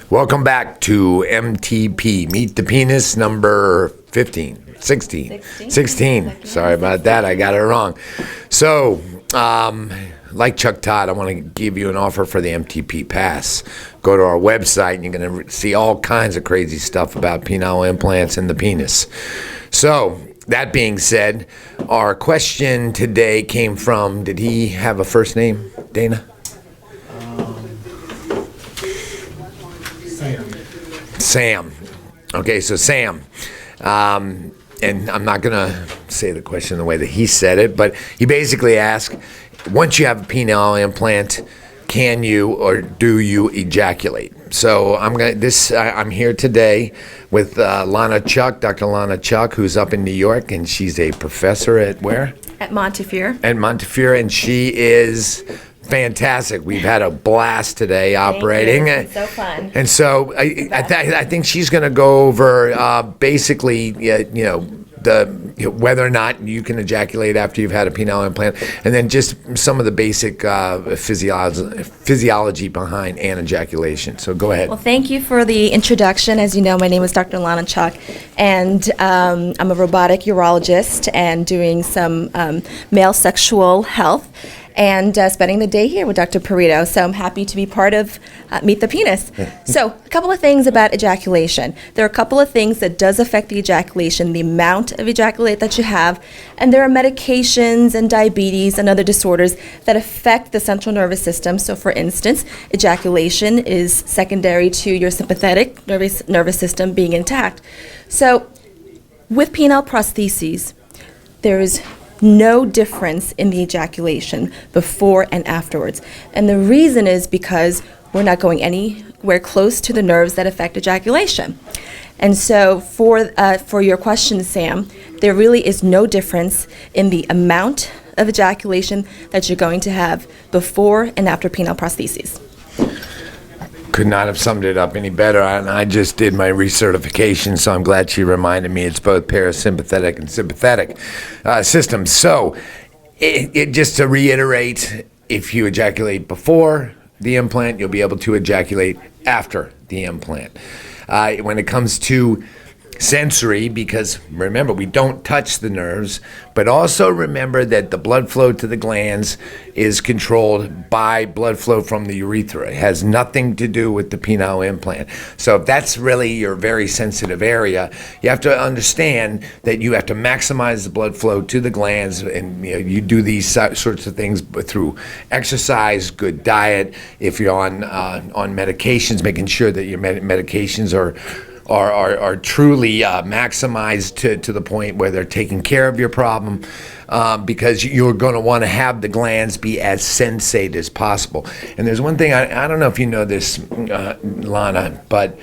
Welcome back to MTP, Meet the Penis, number 15, 16. Sorry about that, I got it wrong. So, like Chuck Todd, I want to give you an offer for the MTP Pass. Go to our website and you're going to see all kinds of crazy stuff about penile implants and the penis. So, that being said, our question today came from, did he have a first name, Dana? Sam. Okay, so Sam. And I'm not going to say the question the way that he said it, but he basically asked, once you have a penile implant, can you or do you ejaculate? So I'm here today with Dr. Lana Chuck, who's up in New York, and she's a professor at where? At Montefiore. At Montefiore, and she is fantastic. We've had a blast today operating. Thank you. It's so fun. And so I think she's going to go over basically, whether or not you can ejaculate after you've had a penile implant, and then just some of the basic physiology behind an ejaculation. So go ahead. Well, thank you for the introduction. As you know, my name is Dr. Lana Chuck, and I'm a robotic urologist and doing some male sexual health, and spending the day here with Dr. Perito. So I'm happy to be part of Meet the Penis. So a couple of things about ejaculation. There are a couple of things that does affect the ejaculation, the amount of ejaculate that you have, and there are medications and diabetes and other disorders that affect the central nervous system. So for instance, ejaculation is secondary to your sympathetic nervous system being intact. So with penile prostheses, there is no difference in the ejaculation before and afterwards. And the reason is because we're not going anywhere close to the nerves that affect ejaculation. And so for your question, Sam, there really is no difference in the amount of ejaculation that you're going to have before and after penile prostheses. Could not have summed it up any better, and I just did my recertification, so I'm glad she reminded me it's both parasympathetic and sympathetic systems. So, just to reiterate, if you ejaculate before the implant, you'll be able to ejaculate after the implant. When it comes to sensory, because remember, we don't touch the nerves, but also remember that the blood flow to the glands is controlled by blood flow from the urethra. It has nothing to do with the penile implant. So if that's really your very sensitive area, you have to understand that you have to maximize the blood flow to the glands, and you do these sorts of things through exercise, good diet. If you're on medications, making sure that your medications are truly maximized to the point where they're taking care of your problem, because you're going to want to have the glands be as sensate as possible. And there's one thing, I don't know if you know this, Lana, but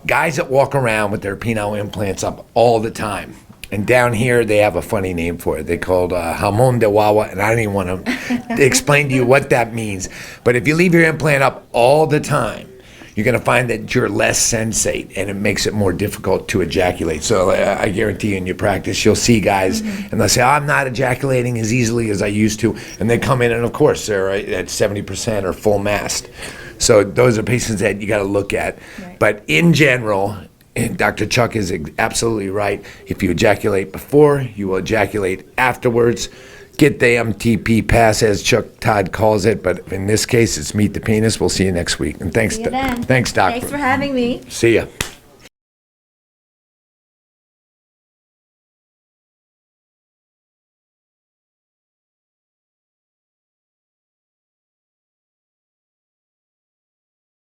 guys that walk around with their penile implants up all the time, and down here they have a funny name for it. They called jamón de guagua, and I don't even want to explain to you what that means. But if you leave your implant up all the time, you're going to find that you're less sensate, and it makes it more difficult to ejaculate. So I guarantee you in your practice, you'll see guys, and they'll say, I'm not ejaculating as easily as I used to. And they come in, and of course, they're at 70% or full mast. So those are patients that you got to look at. Right. But in general, and Dr. Chuck is absolutely right. If you ejaculate before, you will ejaculate afterwards. Get the MTP Pass, as Chuck Todd calls it, but in this case, it's Meet the Penis. We'll see you next week. And thanks, See you then. Thanks, Doc. Thanks for having me. See ya.